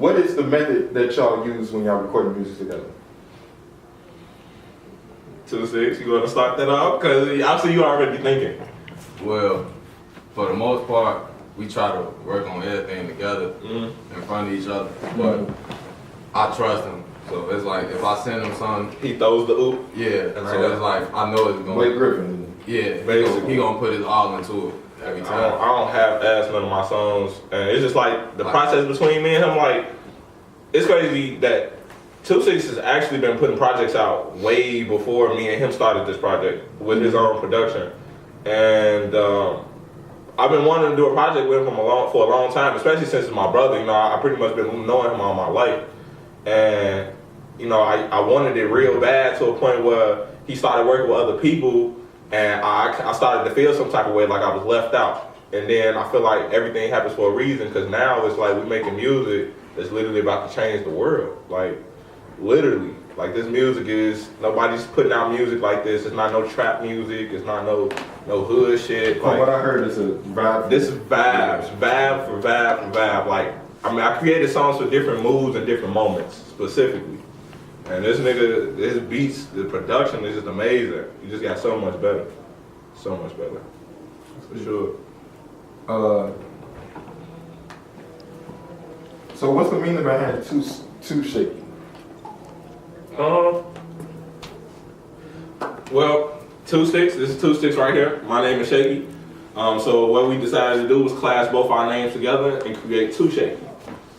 what is the method that y'all use when y'all recording music together? 2-6, you want to start that off? Because obviously you already thinking. Well, for the most part, we try to work on everything together in front of each other. But I trust him. So it's like, if I send him something, he throws the oop. Yeah, so it's like, I know it's going to... Blake Griffin. Yeah, basically. He going to put his all into it every time. I don't half-ass none of my songs. And it's just like, the process between me and him, like, it's crazy that 2-6 has actually been putting projects out way before me and him started this project with his own production. And I've been wanting to do a project with him for a long time, especially since he's my brother. You know, I pretty much been knowing him all my life. And, you know, I wanted it real bad to a point where he started working with other people, and I started to feel some type of way like I was left out. And then I feel like everything happens for a reason, because now it's like we're making music that's literally about to change the world. Like, literally. Like, this music is, nobody's putting out music like this. It's not no trap music. It's not no hood shit. From like, what I heard, it's a vibe. This is vibes. Vibe for vibe for vibe. Like, I mean, I created songs for different moods and different moments, specifically. And this nigga, his beats, the production is just amazing. He just got so much better. So much better. For sure. So what's the meaning behind 2SHAKEY? Well, 2-6, this is 2-6 right here. My name is Shaky. So what we decided to do was clash both our names together and create 2SHAKEY.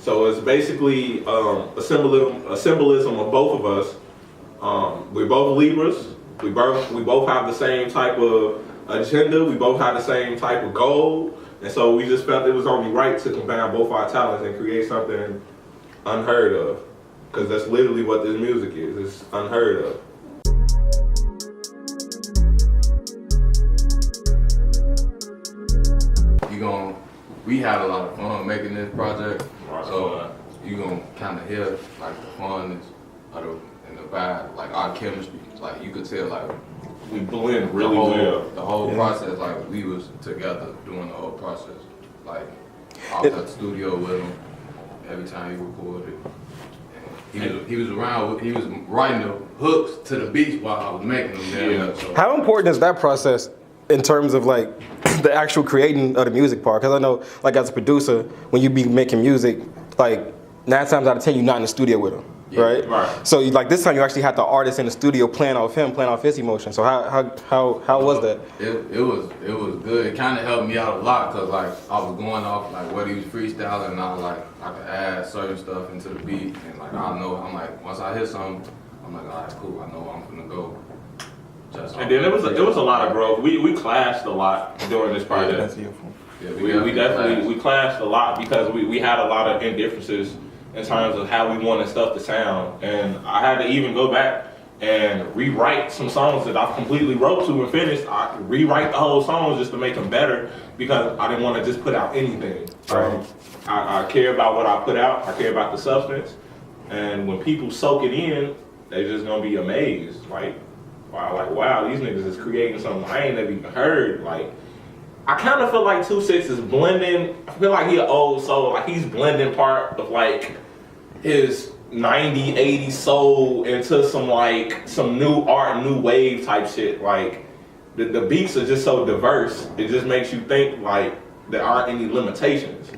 So it's basically a symbolism of both of us. We're both Libras. We both have the same type of agenda. We both have the same type of goal. And so we just felt it was only right to combine both our talents and create something unheard of. Because that's literally what this music is. It's unheard of. We had a lot of fun making this project, so you gonna kind of hear like the fun and the vibe, like our chemistry. Like you could tell, like we blend really well. The whole process, like we was together doing the whole process. Like I was at the studio with him every time he recorded. He was around. He was writing the hooks to the beats while I was making them. Yeah. So. How important is that process in terms of like the actual creating of the music part? Because I know, like as a producer, when you be making music, like 9 times out of 10 you're not in the studio with him, right? Right. So like this time you actually had the artist in the studio playing off his emotion. So how was that? It was good. It kind of helped me out a lot because like I was going off like what he was freestyling, and I could add certain stuff into the beat, and like I'm like once I hear something, I'm like, all right, cool. I know I'm gonna go. And then it was a lot of growth. We clashed a lot during this project. Yeah, we definitely clashed a lot because we had a lot of indifferences in terms of how we wanted stuff to sound. And I had to even go back and rewrite some songs that I completely wrote to and finished. I rewrite the whole songs just to make them better because I didn't want to just put out anything. I care about what I put out. I care about the substance. And when people soak it in, they're just gonna be amazed. Wow, these niggas is creating something I ain't never even heard. Like, I kind of feel like 2-6 is blending. I feel like he an old soul. Like he's blending part of like his 90s, 80s soul into some new art, new wave type shit. Like the beats are just so diverse. It just makes you think like there aren't any limitations.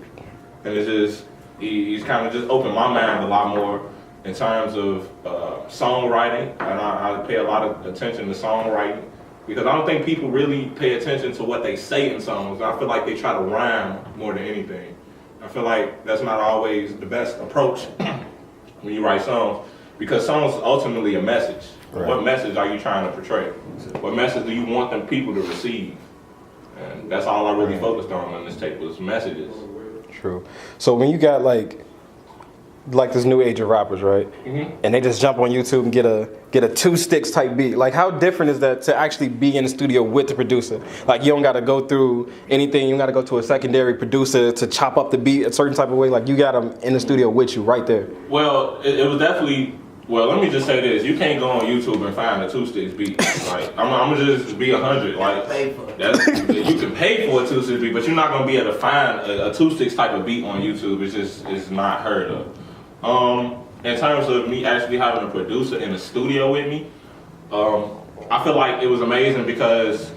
And it's just he's kind of just opened my mind a lot more in terms of songwriting, and I pay a lot of attention to songwriting because I don't think people really pay attention to what they say in songs. I feel like they try to rhyme more than anything. I feel like that's not always the best approach when you write songs because songs is ultimately a message. Right. What message are you trying to portray? What message do you want them people to receive? And that's all I really focused on this tape was messages. True. So when you got like this new age of rappers, right? Mm-hmm. And they just jump on YouTube and get a 2 sticks type beat. Like, how different is that to actually be in the studio with the producer? Like, you don't got to go through anything. You don't got to go to a secondary producer to chop up the beat a certain type of way. Like, you got them in the studio with you right there. Well, it was definitely. Well, let me just say this: you can't go on YouTube and find a 2 sticks beat. Like, I'm gonna just be 100. Like, you can pay for a 2 sticks beat, but you're not gonna be able to find a 2 sticks type of beat on YouTube. It's not heard of. In terms of me actually having a producer in the studio with me, I feel like it was amazing because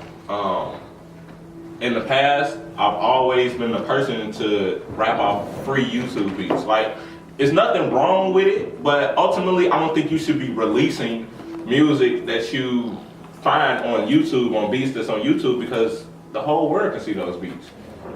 in the past, I've always been the person to rap off free YouTube beats. Like, there's nothing wrong with it, but ultimately, I don't think you should be releasing music that you find on YouTube, on beats that's on YouTube, because the whole world can see those beats.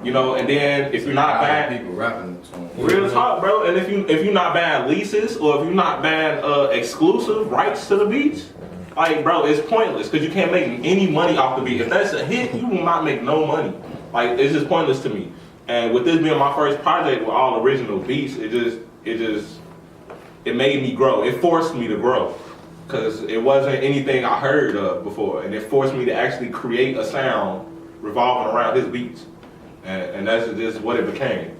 You know, and then if you're not buying people rapping to them. real talk, bro, and if you're not buying leases or if you're not buying exclusive rights to the beats, like, bro, it's pointless because you can't make any money off the beat. If that's a hit, you will not make no money. Like, it's just pointless to me. And with this being my first project with all original beats, it made me grow. It forced me to grow because it wasn't anything I heard of before, and it forced me to actually create a sound revolving around his beats. And that's just what it became.